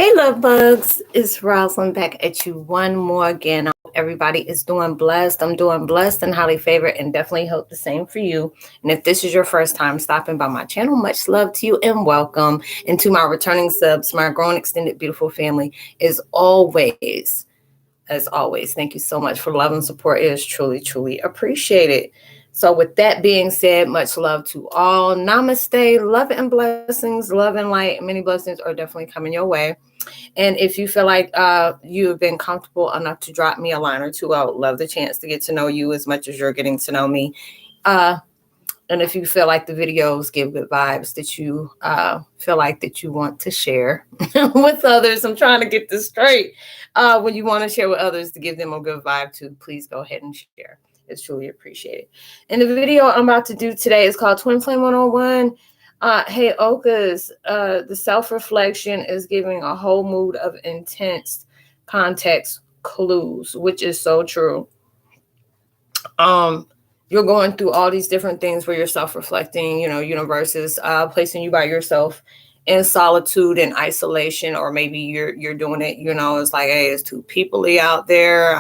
Hey, love bugs, it's Roslynn back at you one more again. I hope everybody is doing blessed. I'm doing blessed and highly favored, and definitely hope the same for you. And if this is your first time stopping by my channel, much love to you and welcome. And to my returning subs, my growing, extended, beautiful family, as always, thank you so much for love and support. It is truly, truly appreciated. So with that being said, much love to all. Namaste, love and blessings, love and light. Many blessings are definitely coming your way. And if you feel like you have been comfortable enough to drop me a line or two, I would love the chance to get to know you as much as you're getting to know me. And if you feel like the videos give good vibes that you feel like that you want to share with others, I'm trying to get this straight. When you want to share with others to give them a good vibe too, please go ahead and share. It's truly appreciated. And the video I'm about to do today is called Twin Flame 101. Heyokas, the self-reflection is giving a whole mood of intense context clues, which is so true. You're going through all these different things where you're self-reflecting, universe is placing you by yourself in solitude and isolation, or maybe you're doing it, it's like, hey, it's too peoply out there.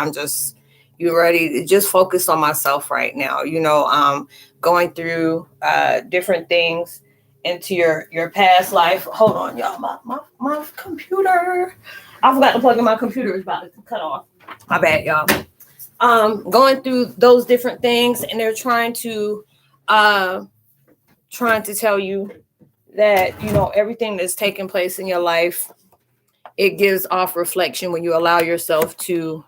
You ready to just focus on myself right now, going through different things into your past life. Hold on, y'all. My computer. I forgot to plug in my computer. Is about to cut off. My bad, y'all. Going through those different things, and they're trying to tell you that everything that's taking place in your life, it gives off reflection when you allow yourself to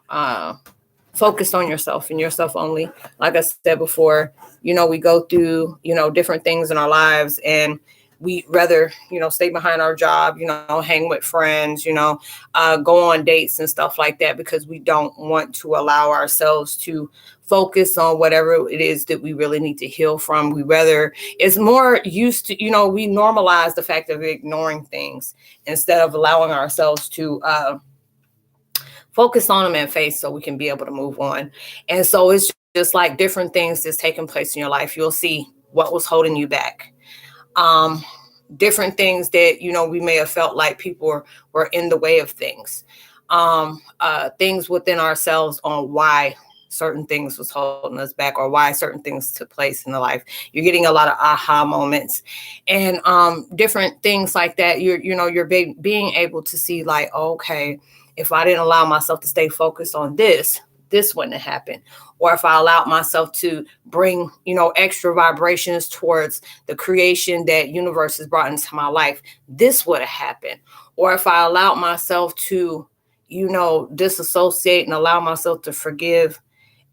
focus on yourself and yourself only. Like I said before, we go through, different things in our lives, and we rather, stay behind our job, hang with friends, go on dates and stuff like that, because we don't want to allow ourselves to focus on whatever it is that we really need to heal from. It's more used to, we normalize the fact of ignoring things instead of allowing ourselves to focus on them and face so we can be able to move on. And so it's just like different things that's taking place in your life. You'll see what was holding you back. Different things that, we may have felt like people were in the way of things. Things within ourselves on why certain things was holding us back, or why certain things took place in the life. You're getting a lot of aha moments and different things like that. You're being able to see like, okay, if I didn't allow myself to stay focused on this wouldn't have happened. Or if I allowed myself to bring, extra vibrations towards the creation that universe has brought into my life, this would have happened. Or if I allowed myself to, disassociate and allow myself to forgive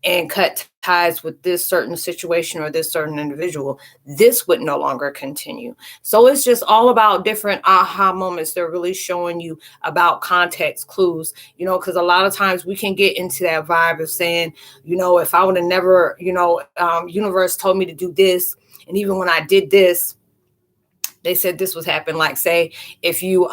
and cut ties with this certain situation or this certain individual, this would no longer continue. So it's just all about different aha moments. They're really showing you about context clues, because a lot of times we can get into that vibe of saying, if I would have never, universe told me to do this. And even when I did this, they said this was happening. Like, say, if you,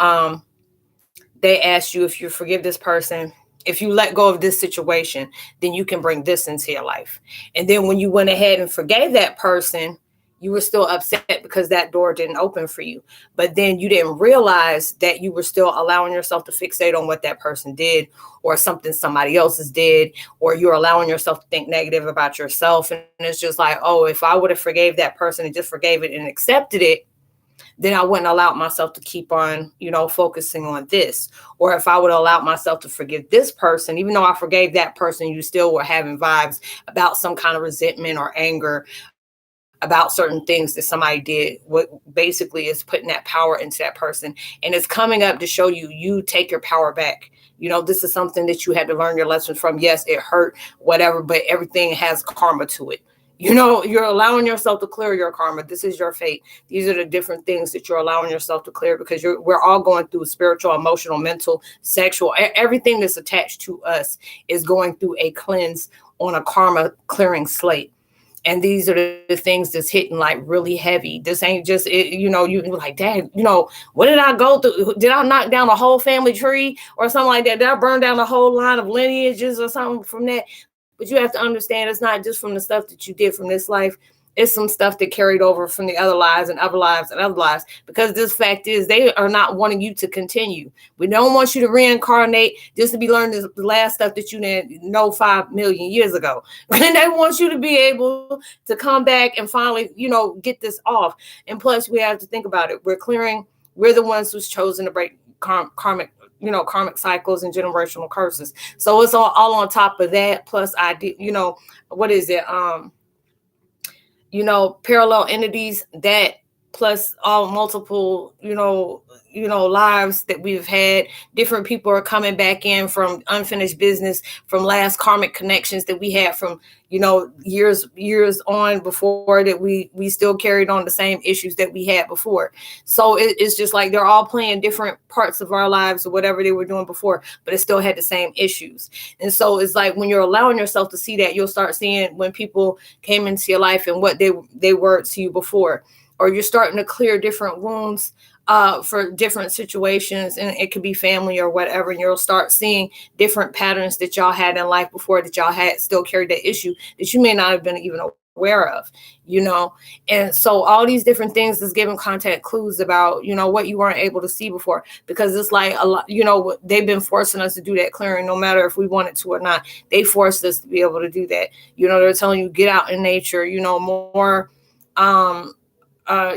they asked you, if you forgive this person, if you let go of this situation, then you can bring this into your life. And then when you went ahead and forgave that person, you were still upset because that door didn't open for you. But then you didn't realize that you were still allowing yourself to fixate on what that person did, or something somebody else's did, or you're allowing yourself to think negative about yourself. And it's just like, oh, if I would have forgave that person and just forgave it and accepted it, then I wouldn't allow myself to keep on, focusing on this. Or if I would allow myself to forgive this person, even though I forgave that person, you still were having vibes about some kind of resentment or anger about certain things that somebody did. What basically is putting that power into that person. And it's coming up to show you take your power back. This is something that you had to learn your lessons from. Yes, it hurt, whatever, but everything has karma to it. You're allowing yourself to clear your karma. This is your fate. These are the different things that you're allowing yourself to clear, because we're all going through spiritual, emotional, mental, sexual, everything that's attached to us is going through a cleanse on a karma clearing slate. And these are the things that's hitting like really heavy. This ain't just, you're like, Dad, what did I go through? Did I knock down a whole family tree or something like that? Did I burn down a whole line of lineages or something from that? But you have to understand, it's not just from the stuff that you did from this life. it's some stuff that carried over from the other lives and other lives and other lives, because this fact is they are not wanting you to continue. We don't want you to reincarnate just to be learning the last stuff that you didn't know 5 million years ago. And they want you to be able to come back and finally, get this off. And plus, we have to think about it. We're the ones who's chosen to break karmic cycles and generational curses. So it's all on top of that. Plus, what is it? Parallel entities, that plus all multiple, lives that we've had. Different people are coming back in from unfinished business, from last karmic connections that we had from, years on before, that we still carried on the same issues that we had before. So it's just like they're all playing different parts of our lives or whatever they were doing before, but it still had the same issues. And so it's like when you're allowing yourself to see that, you'll start seeing when people came into your life and what they were to you before, or you're starting to clear different wounds for different situations, and it could be family or whatever, and you'll start seeing different patterns that y'all had in life before, that y'all had still carried that issue that you may not have been even aware of, and so all these different things is giving contact clues about, what you weren't able to see before, because it's like a lot, they've been forcing us to do that clearing, no matter if we wanted to or not. They forced us to be able to do that. They're telling you, get out in nature, more,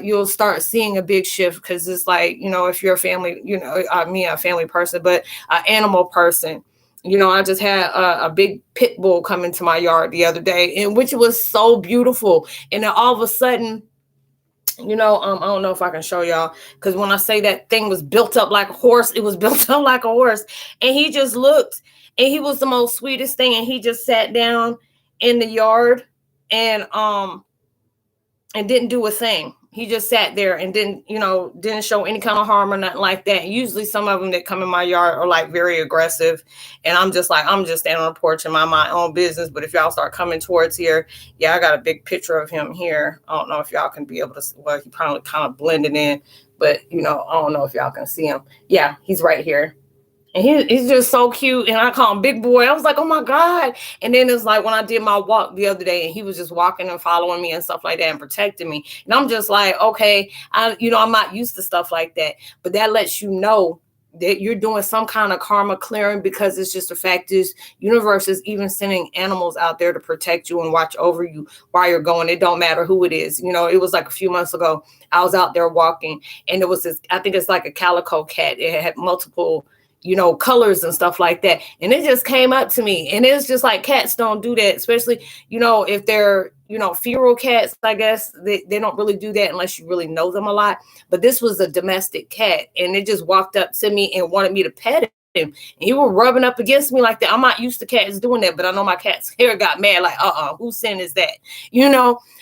you'll start seeing a big shift, because it's like, if you're a family, me, a family person, but an animal person, I just had a big pit bull come into my yard the other day, and which was so beautiful. And then all of a sudden, I don't know if I can show y'all, because when I say that thing was built up like a horse, it was built up like a horse. And he just looked, and he was the most sweetest thing. And he just sat down in the yard and didn't do a thing. He just sat there and didn't show any kind of harm or nothing like that. And usually some of them that come in my yard are like very aggressive. And I'm just standing on the porch and mind my own business. But if y'all start coming towards here, I got a big picture of him here. I don't know if y'all can be able to, well, he probably kind of blended in, but I don't know if y'all can see him. Yeah, he's right here. And he's just so cute. And I call him Big Boy. I was like, oh my God. And then it's like when I did my walk the other day, and he was just walking and following me and stuff like that and protecting me. And I'm just like, okay, I'm not used to stuff like that. But that lets you know that you're doing some kind of karma clearing, because it's just the fact is, universe is even sending animals out there to protect you and watch over you while you're going. It don't matter who it is. It was like a few months ago, I was out there walking, and it was this, I think it's like a calico cat. It had multiple colors and stuff like that. And it just came up to me. And it's just like, cats don't do that, especially, if they're, feral cats, I guess they don't really do that unless you really know them a lot. But this was a domestic cat, and it just walked up to me and wanted me to pet him. And he was rubbing up against me like that. I'm not used to cats doing that, but I know my cat's hair got mad, like, whose sin is that?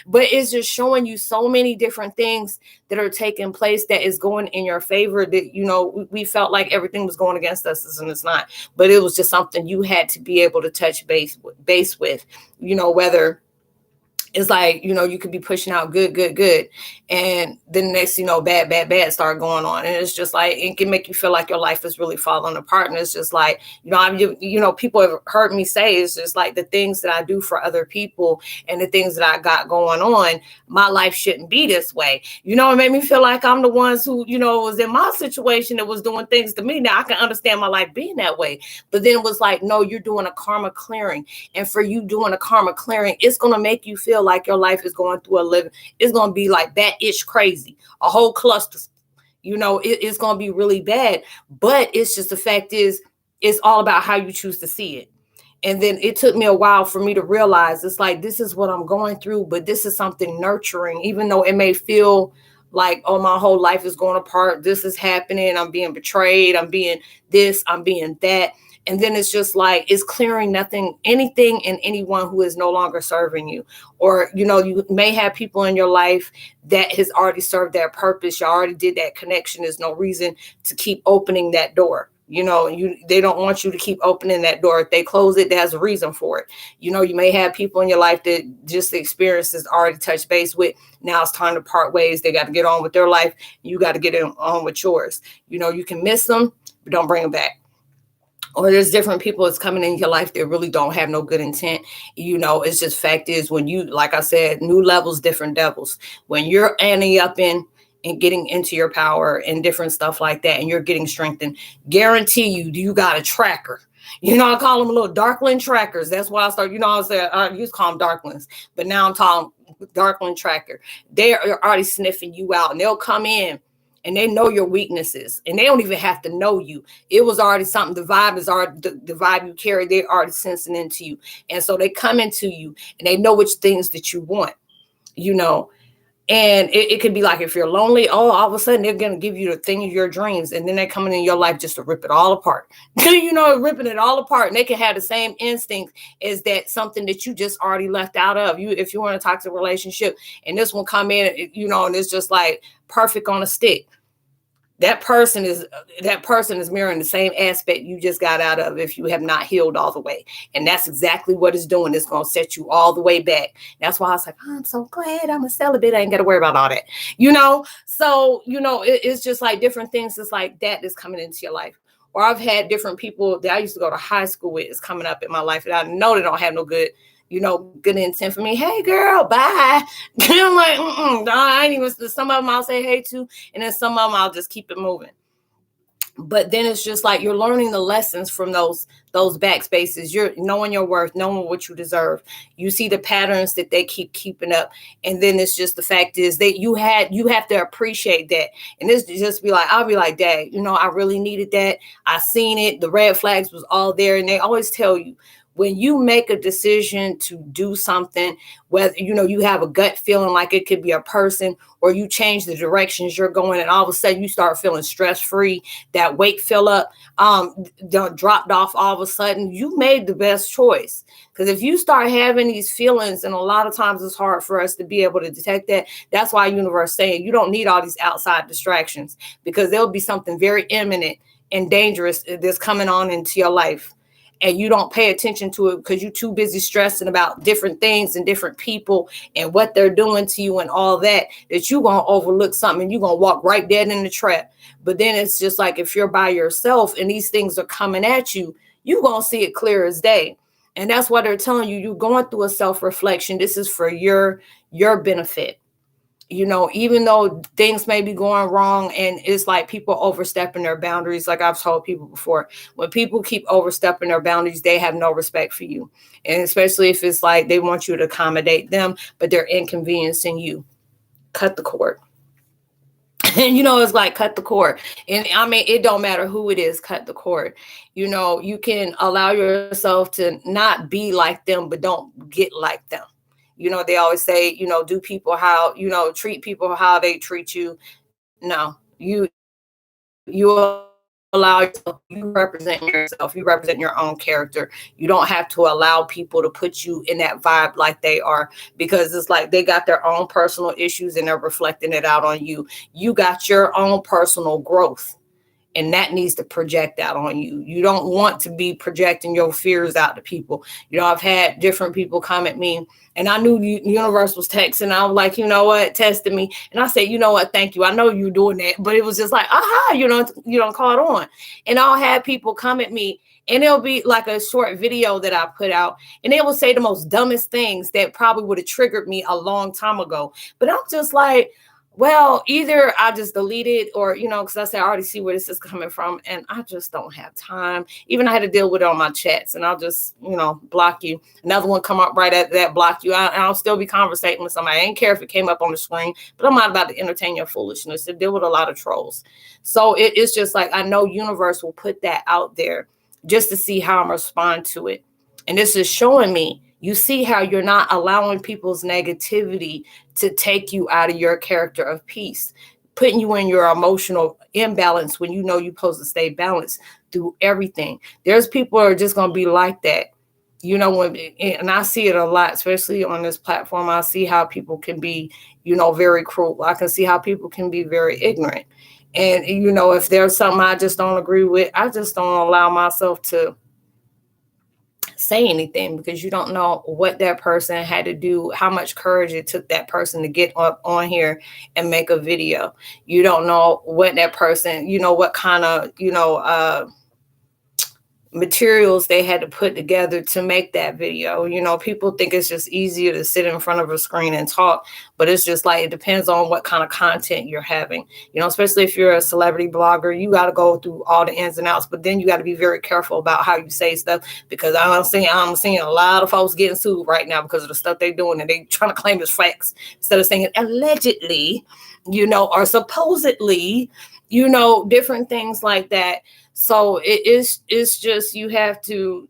But it's just showing you so many different things that are taking place that is going in your favor, that, we felt like everything was going against us, and it's not. But it was just something you had to be able to touch base with, whether it's like, you could be pushing out good. And then next, bad start going on. And it's just like, it can make you feel like your life is really falling apart. And it's just like, people have heard me say, it's just like the things that I do for other people and the things that I got going on, my life shouldn't be this way. It made me feel like I'm the ones who, was in my situation that was doing things to me. Now I can understand my life being that way. But then it was like, no, you're doing a karma clearing. And for you doing a karma clearing, it's going to make you feel like your life is going through it's going to be like that itch crazy, a whole cluster, it's going to be really bad. But it's just, the fact is, it's all about how you choose to see it. And then it took me a while for me to realize, it's like, this is what I'm going through, but this is something nurturing, even though it may feel like, oh, my whole life is going apart. This is happening. I'm being betrayed. I'm being this, I'm being that. And then it's just like, it's clearing anything and anyone who is no longer serving you. Or, you may have people in your life that has already served their purpose. You already did that connection. There's no reason to keep opening that door. They don't want you to keep opening that door. If they close it, there's a reason for it. You may have people in your life that just the experiences already touched base with. Now it's time to part ways. They got to get on with their life. You got to get on with yours. You can miss them, but don't bring them back. or there's different people that's coming in your life that really don't have no good intent. It's just fact is, when you, like I said, new levels, different devils. When you're ending up in and getting into your power and different stuff like that, and you're getting strengthened, guarantee you got a tracker. I call them little darkling trackers. That's why I started, I used to call them darklings, but now I'm talking darkling tracker. They're already sniffing you out, and they'll come in and they know your weaknesses, and they don't even have to know you. It was already something. The vibe is already the vibe you carry. They're already sensing into you. And so they come into you and they know which things that you want, and it could be like, if you're lonely, all of a sudden they're going to give you the thing of your dreams. And then they're coming in your life just to rip it all apart, ripping it all apart. And they can have the same instinct as that something that you just already left out of you. If you're in a toxic relationship and this one come in, and it's just like perfect on a stick. That person is mirroring the same aspect you just got out of, if you have not healed all the way. And that's exactly what it's doing. It's going to set you all the way back. That's why I was like, I'm so glad I'm a celibate. I ain't got to worry about all that, So, it's just like different things. It's like that is coming into your life. Or I've had different people that I used to go to high school with is coming up in my life, and I know they don't have no good intent for me. Hey girl, bye. I'm like, I ain't even, some of them I'll say hey to, and then some of them I'll just keep it moving. But then it's just like you're learning the lessons from those backspaces. You're knowing your worth, knowing what you deserve. You see the patterns that they keeping up. And then it's just the fact is that you have to appreciate that. And this just be like, I'll be like, Dad, I really needed that. I seen it. The red flags was all there. And they always tell you, when you make a decision to do something, whether, you have a gut feeling like it could be a person, or you change the directions you're going, and all of a sudden you start feeling stress-free, that weight fill up, dropped off all of a sudden, you made the best choice. Because if you start having these feelings, and a lot of times it's hard for us to be able to detect that, that's why universe saying you don't need all these outside distractions, because there'll be something very imminent and dangerous that's coming on into your life. And you don't pay attention to it because you're too busy stressing about different things and different people and what they're doing to you and all that you're going to overlook something, and you're going to walk right dead in the trap. But then it's just like, if you're by yourself and these things are coming at you, you're going to see it clear as day. And that's why they're telling you, you're going through a self-reflection. This is for your benefit. Even though things may be going wrong, and it's like people overstepping their boundaries. Like I've told people before, when people keep overstepping their boundaries, they have no respect for you. And especially if it's like they want you to accommodate them, but they're inconveniencing you. Cut the cord. And, it's like, cut the cord. And I mean, it don't matter who it is, cut the cord. You can allow yourself to not be like them, but don't get like them. They always say, do people how, treat people how they treat you. No, you allow yourself, you represent yourself, you represent your own character. You don't have to allow people to put you in that vibe like they are, because it's like they got their own personal issues and they're reflecting it out on you. You got your own personal growth, and that needs to project out on you. You don't want to be projecting your fears out to people. I've had different people come at me, and I knew the universe was texting. I was like, testing me. And I said, thank you. I know you're doing that. But it was just like, you don't call it on. And I'll have people come at me, and it'll be like a short video that I put out, and they will say the most dumbest things that probably would have triggered me a long time ago. But I'm just like, well, either I just delete it, or, because I say, I already see where this is coming from, and I just don't have time. Even I had to deal with it on my chats, and I'll just, block you. Another one come up right at that, block you. I'll still be conversating with somebody. I ain't care if it came up on the screen, but I'm not about to entertain your foolishness. To deal with a lot of trolls. So it's just like, I know universe will put that out there just to see how I'm respond to it. And this is showing me, you see how you're not allowing people's negativity to take you out of your character of peace, putting you in your emotional imbalance when you're supposed to stay balanced through everything. There's people who are just going to be like that. And I see it a lot, especially on this platform. I see how people can be, very cruel. I can see how people can be very ignorant. And, if there's something I just don't agree with, I just don't allow myself to say anything, because you don't know what that person had to do, how much courage it took that person to get up on here and make a video. You don't know what that person, what kind of, materials they had to put together to make that video. People think it's just easier to sit in front of a screen and talk, but it's just like, it depends on what kind of content you're having. Especially if you're a celebrity blogger, you got to go through all the ins and outs, but then you got to be very careful about how you say stuff, because I'm seeing a lot of folks getting sued right now because of the stuff they're doing, and they trying to claim it's facts instead of saying allegedly, or supposedly, different things like that. So it's just, you have to,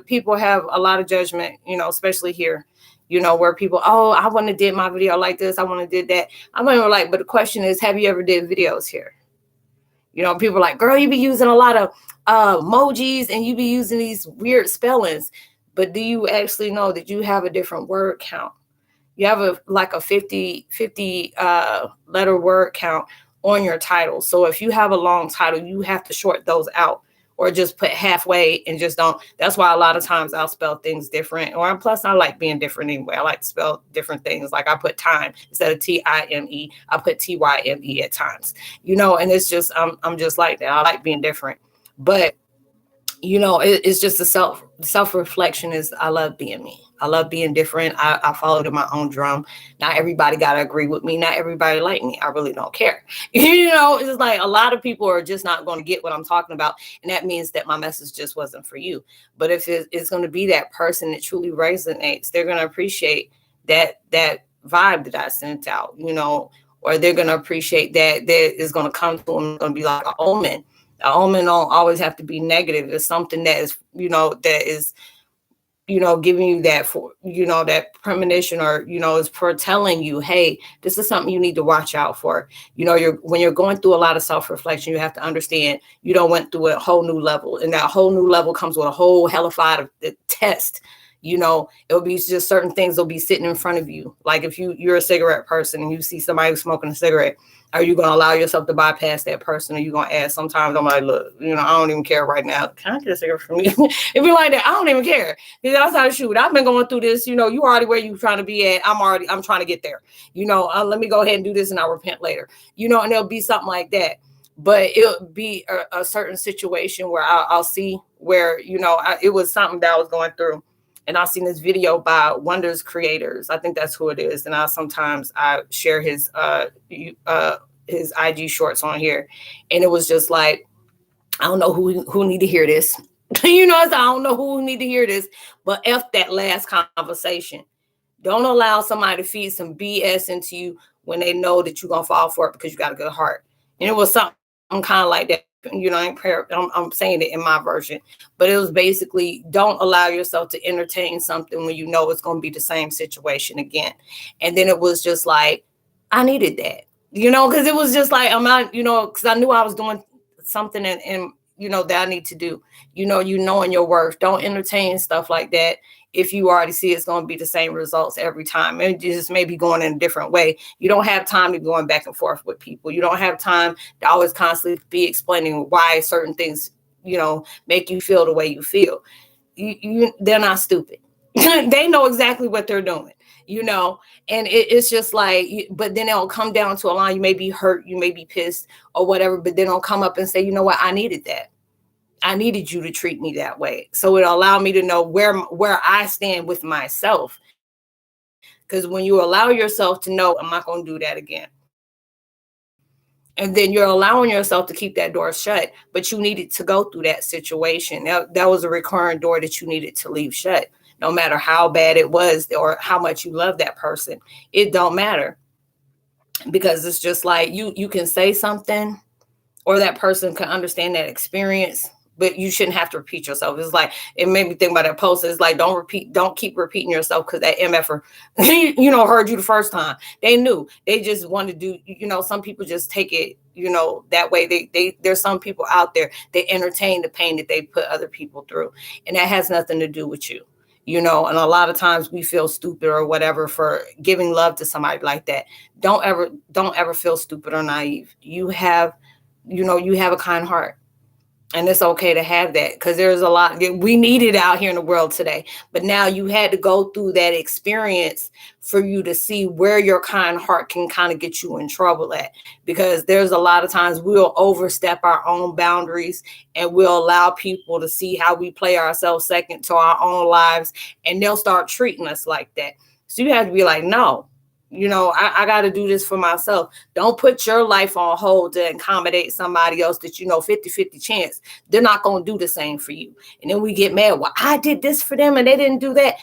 people have a lot of judgment, especially here, where people, oh, I want to did my video like this, I want to did that. I'm like, but the question is, have you ever did videos here? People are like, girl, you be using a lot of emojis and you be using these weird spellings, but do you actually know that you have a different word count? You have a 50 letter word count on your title. So if you have a long title, you have to short those out, or just put halfway and just don't. That's why a lot of times I'll spell things different. Or plus, I like being different anyway. I like to spell different things. Like I put time instead of time, I put tyme at times. And it's just, I'm just like that. I like being different. But it's just a self-reflection is, I love being me. I love being different. I followed in my own drum. Not everybody got to agree with me. Not everybody like me. I really don't care. It's just like, a lot of people are just not going to get what I'm talking about. And that means that my message just wasn't for you. But if it's going to be that person that truly resonates, they're going to appreciate that vibe that I sent out, or they're going to appreciate that is going to come to them, going to be like an omen. An omen don't always have to be negative. It's something that is, giving you that, for, that premonition, or, is foretelling you, hey, this is something you need to watch out for. When you're going through a lot of self-reflection, you have to understand you don't went through a whole new level, and that whole new level comes with a whole hellified of the test. It'll be just certain things will be sitting in front of you. Like if you're a cigarette person and you see somebody who's smoking a cigarette, are you going to allow yourself to bypass that person? Or you going to ask? Sometimes I'm like, look, I don't even care right now. Can I get a cigarette from you? It be like that. I don't even care. Because that's how to shoot. I've been going through this. You already where you trying to be at. I'm trying to get there. Let me go ahead and do this and I'll repent later. And it'll be something like that. But it'll be a certain situation where I'll see where, it was something that I was going through. And I've seen this video by Wonders Creators. I think that's who it is. And sometimes I share his IG shorts on here. And it was just like, I don't know who need to hear this. I don't know who need to hear this. But F that last conversation. Don't allow somebody to feed some BS into you when they know that you're going to fall for it because you got a good heart. And it was something kind of like that. I'm saying it in my version, but it was basically, don't allow yourself to entertain something when you know it's going to be the same situation again. And then it was just like, I needed that, because it was just like, I'm not, because I knew I was doing something and that I need to do, knowing your worth. Don't entertain stuff like that. If you already see it's going to be the same results every time, and just maybe going in a different way. You don't have time to be going back and forth with people. You don't have time to always constantly be explaining why certain things, make you feel the way you feel. They're not stupid. They know exactly what they're doing, and it's just like, but then it'll come down to a line. You may be hurt, you may be pissed or whatever, but then it'll come up and say, you know what, I needed that. I needed you to treat me that way. So it'll allow me to know where I stand with myself. Because when you allow yourself to know, I'm not going to do that again. And then you're allowing yourself to keep that door shut, but you needed to go through that situation. That was a recurring door that you needed to leave shut. No matter how bad it was or how much you love that person, it don't matter. Because it's just like you can say something, or that person can understand that experience, but you shouldn't have to repeat yourself. It's like, it made me think about that post. It's like, don't keep repeating yourself, because that MFer, heard you the first time. They knew. They just wanted to do, some people just take it, that way. There's some people out there, they entertain the pain that they put other people through. And that has nothing to do with you. And a lot of times we feel stupid or whatever for giving love to somebody like that. Don't ever feel stupid or naive. You have a kind heart. And it's okay to have that, because there's a lot we need it out here in the world today. But now you had to go through that experience for you to see where your kind heart can kind of get you in trouble at. Because there's a lot of times we'll overstep our own boundaries, and we'll allow people to see how we play ourselves second to our own lives, and they'll start treating us like that. So you have to be like, no, I got to do this for myself. Don't put your life on hold to accommodate somebody else that 50-50 chance they're not going to do the same for you. And then we get mad. Well, I did this for them and they didn't do that.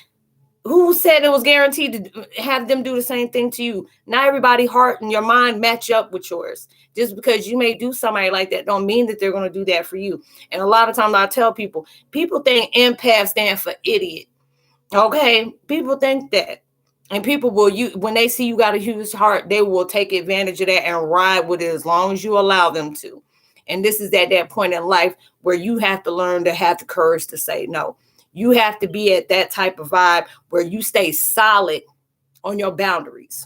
Who said it was guaranteed to have them do the same thing to you? Not everybody's heart and your mind match up with yours. Just because you may do somebody like that don't mean that they're going to do that for you. And a lot of times I tell people think empath stand for idiot. Okay? People think that. And people will, when they see you got a huge heart, they will take advantage of that and ride with it as long as you allow them to. And this is at that point in life where you have to learn to have the courage to say no. You have to be at that type of vibe where you stay solid on your boundaries.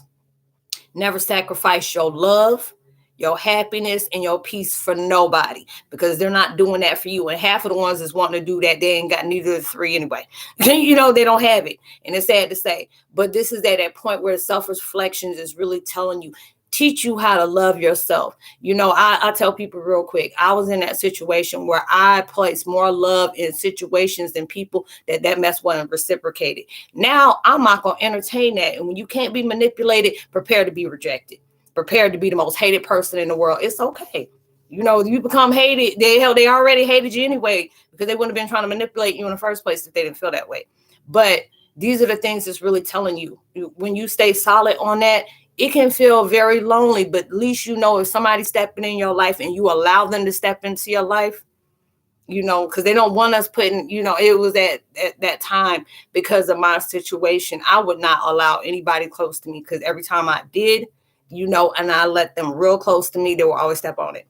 Never sacrifice your love, your happiness, and your peace for nobody, because they're not doing that for you. And half of the ones that's wanting to do that, they ain't got neither of the three anyway. They don't have it. And it's sad to say, but this is at that point where self-reflection is really telling you, teach you how to love yourself. I tell people real quick, I was in that situation where I placed more love in situations than people that mess wasn't reciprocated. Now I'm not going to entertain that. And when you can't be manipulated, prepare to be rejected. Prepared to be the most hated person in the world. It's okay. You become hated. They already hated you anyway, because they wouldn't have been trying to manipulate you in the first place if they didn't feel that way. But these are the things that's really telling you, when you stay solid on that, it can feel very lonely, but at least if somebody's stepping in your life and you allow them to step into your life, because they don't want us putting, it was at that time, because of my situation, I would not allow anybody close to me, because every time I did, and I let them real close to me, they will always step on it.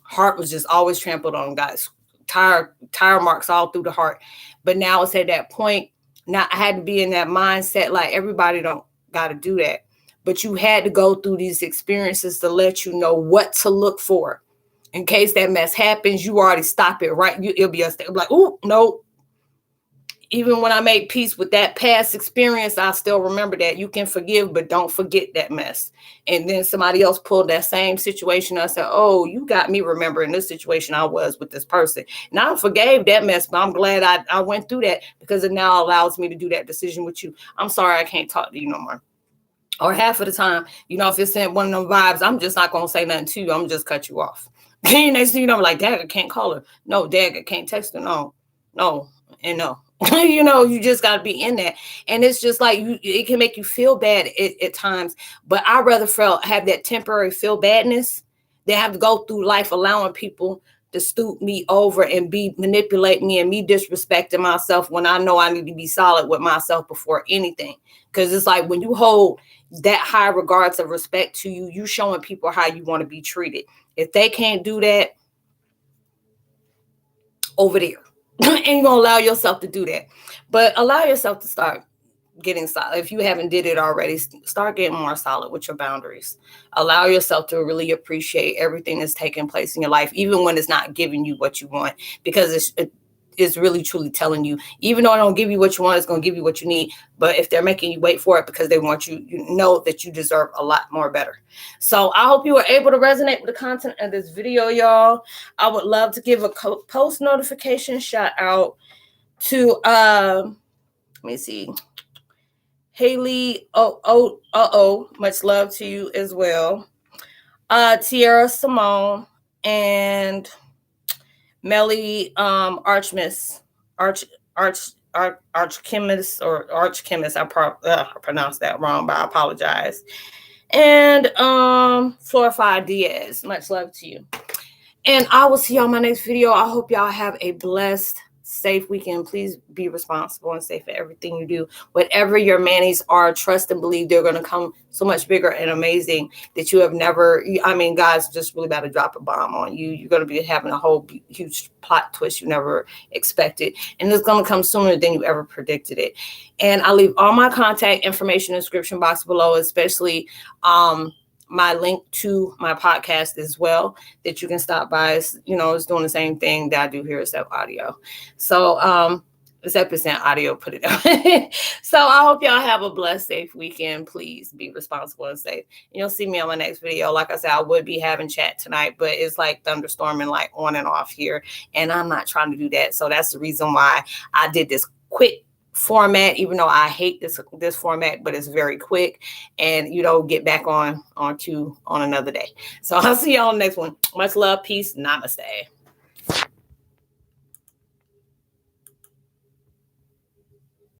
Heart was just always trampled on, guys. Tire marks all through the heart. But now it's at that point. Now I had to be in that mindset, like everybody don't got to do that. But you had to go through these experiences to let you know what to look for. In case that mess happens, you already stop it, right? It'll be like, oh, no. Even when I made peace with that past experience, I still remember that. You can forgive, but don't forget that mess. And then somebody else pulled that same situation. I said, oh, you got me remembering this situation I was with this person. And I forgave that mess, but I'm glad I went through that, because it now allows me to do that decision with you. I'm sorry I can't talk to you no more. Or half of the time, if it's in one of them vibes, I'm just not going to say nothing to you. I'm just cut you off. Next thing like, Dad, I can't call her. No, Dad, I can't text her. No, and no. You just got to be in that. And it's just like, it can make you feel bad at times. But I'd rather have that temporary feel badness than have to go through life allowing people to stoop me over and manipulate me and me disrespecting myself, when I know I need to be solid with myself before anything. Because it's like, when you hold that high regards of respect to you, you showing people how you want to be treated. If they can't do that, over there, and you're gonna allow yourself to do that. But allow yourself to start getting solid. If you haven't did it already, start getting more solid with your boundaries. Allow yourself to really appreciate everything that's taking place in your life, even when it's not giving you what you want, because it's really truly telling you, even though I don't give you what you want, it's going to give you what you need. But if they're making you wait for it because they want you, that you deserve a lot more better. So I hope you were able to resonate with the content of this video, y'all. I would love to give a post notification shout out to, let me see, Haley, much love to you as well. Tierra Simone and Melly Archchemist, I pronounced that wrong, but I apologize. And Florified Diaz, much love to you. And I will see y'all in my next video. I hope y'all have a blessed, safe weekend. Please be responsible and safe for everything you do. Whatever your manis are, trust and believe they're going to come so much bigger and amazing that you have never, God's just really about to drop a bomb on you. You're going to be having a whole huge plot twist you never expected. And it's going to come sooner than you ever predicted it. And I'll leave all my contact information in the description box below, especially my link to my podcast as well that you can stop by. It's, it's doing the same thing that I do here except audio. So it's 8% audio, put it down. So I hope y'all have a blessed, safe weekend. Please be responsible and safe. You'll see me on my next video. Like I said, I would be having chat tonight, but it's like thunderstorming like on and off here. And I'm not trying to do that. So that's the reason why I did this quick format, even though I hate this format, but it's very quick, and get back on another day. So I'll see y'all on the next one. Much love, peace, namaste.